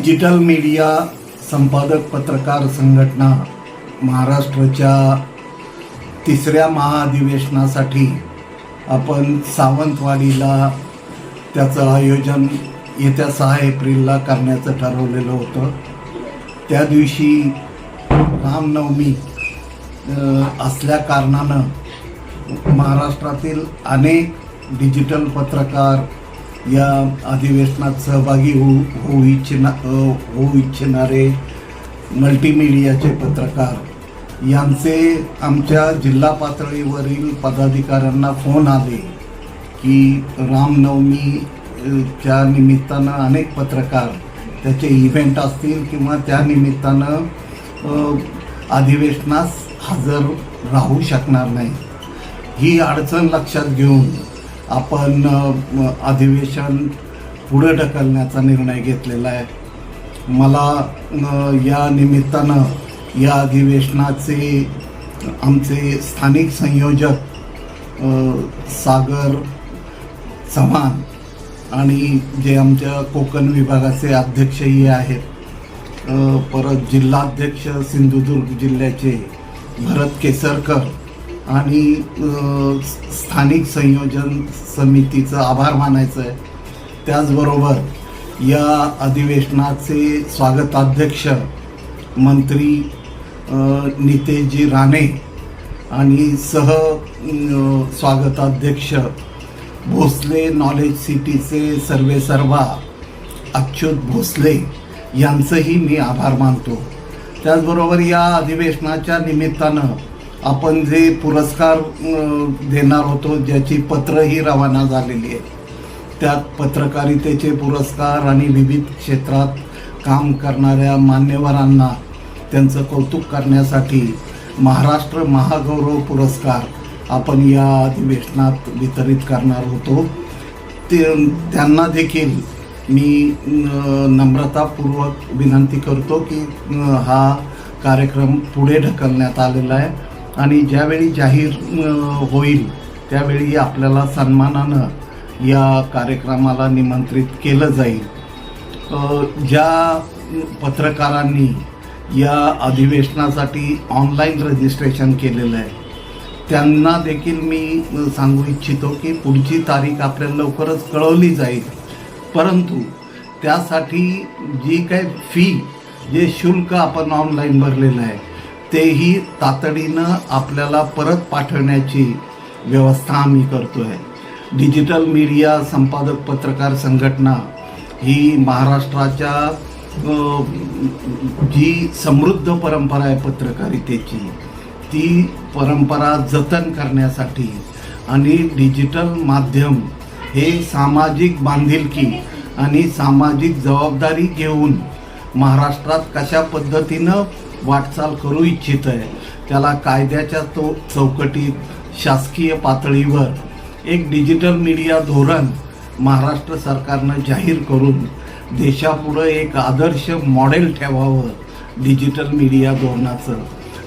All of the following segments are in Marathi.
डिजिटल मीडिया संपादक पत्रकार संघटना महाराष्ट्राच्या तिसऱ्या महाअधिवेशनासाठी आपण सावंतवाडीला त्याचं आयोजन येत्या 6 एप्रिलला करण्याचं ठरवलेलं होतं। त्या दिवशी रामनवमी असल्या कारणानं महाराष्ट्रातील अनेक डिजिटल पत्रकार या अधिवेशनात सहभागी होऊ इच्छिणारे मल्टीमीडियाचे पत्रकार यांचे आमच्या जिल्हा पातळीवरील पदाधिकाऱ्यांना फोन आले की रामनवमीच्या निमित्तानं अनेक पत्रकार त्याचे इव्हेंट असतील किंवा त्या निमित्तानं अधिवेशनास हजर राहू शकणार नाही। ही अडचण लक्षात घेऊन आपण अधिवेशन पुढे ढकलण्याचा निर्णय घेतलेला आहे। मला या निमित्तानं या अधिवेशनाचे आमचे स्थानिक संयोजक सागर चव्हाण आणि जे आमच्या कोकण विभागाचे अध्यक्षही आहेत, परत जिल्हाध्यक्ष सिंधुदुर्ग जिल्ह्याचे भरत केसरकर आणि स्थानिक संयोजन समितीचं आभार मानायचं आहे। त्याचबरोबर या अधिवेशनाचे स्वागताध्यक्ष मंत्री नितेशजी राणे आणि स्वागताध्यक्ष भोसले नॉलेज सिटीचे सर्वेसर्वा अच्युत भोसले यांचंही मी आभार मानतो। त्याचबरोबर या अधिवेशनाच्या निमित्तानं आपण जे पुरस्कार देणार होतो, ज्याची पत्रही रवाना झालेली आहे, त्यात पत्रकारितेचे पुरस्कार आणि विविध क्षेत्रात काम करणाऱ्या मान्यवरांना त्यांचं कौतुक करण्यासाठी महाराष्ट्र महागौरव पुरस्कार आपण या अधिवेशनात वितरित करणार होतो। त्यांना देखील मी नम्रतापूर्वक विनंती करतो की हा कार्यक्रम पुढे ढकलण्यात आलेला आहे आणि ज्यावेळी जाहीर होईल त्यावेळी आपल्याला सन्मानानं या कार्यक्रमाला निमंत्रित केलं जाईल। ज्या पत्रकारांनी या अधिवेशनासाठी ऑनलाईन रजिस्ट्रेशन केलेलं आहे त्यांना देखील मी सांगू इच्छितो की पुढची तारीख आपल्याला लवकरच कळवली जाईल, परंतु त्यासाठी जी काही फी जे शुल्क आपण ऑनलाईन भरलेलं आहे तेही तातडीनं आपल्याला परत पाठवण्याची व्यवस्था आम्ही करतो आहे। डिजिटल मीडिया संपादक पत्रकार संघटना ही महाराष्ट्राच्या जी समृद्ध परंपरा आहे पत्रकारितेची, ती परंपरा जतन करण्यासाठी आणि डिजिटल माध्यम हे सामाजिक बांधिलकी आणि सामाजिक जबाबदारी घेऊन महाराष्ट्रात कशा पद्धतीनं वाटचाल करू इच्छित आहे, त्याला कायद्याच्या चौकटीत शासकीय पातळीवर एक डिजिटल मीडिया धोरण महाराष्ट्र सरकारनं जाहीर करून देशापुढं एक आदर्श मॉडेल ठेवावं डिजिटल मीडिया धोरणाचं,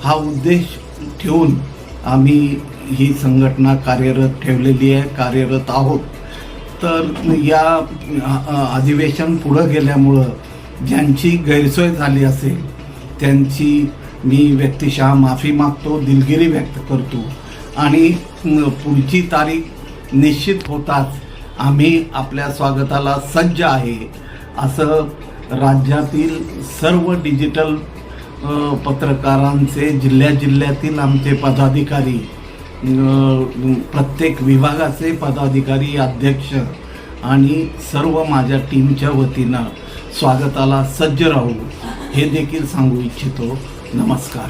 हा उद्देश ठेवून आम्ही ही संघटना कार्यरत आहोत। तर या अधिवेशन पुढं गेल्यामुळं ज्यांची गैरसोय झाली असेल त्यांची मी व्यक्तिशः माफी मागतो, दिलगिरी व्यक्त करतो आणि पुढची तारीख निश्चित होताच आम्ही आपल्या स्वागताला सज्ज आहे असं राज्यातील सर्व डिजिटल पत्रकारांचे जिल्ह्यातील आमचे पदाधिकारी, प्रत्येक विभागाचे पदाधिकारी, अध्यक्ष आणि सर्व माझ्या टीमच्या वतीनं स्वागताला सज्ज राहू हे देखील सांगू इच्छितो। नमस्कार।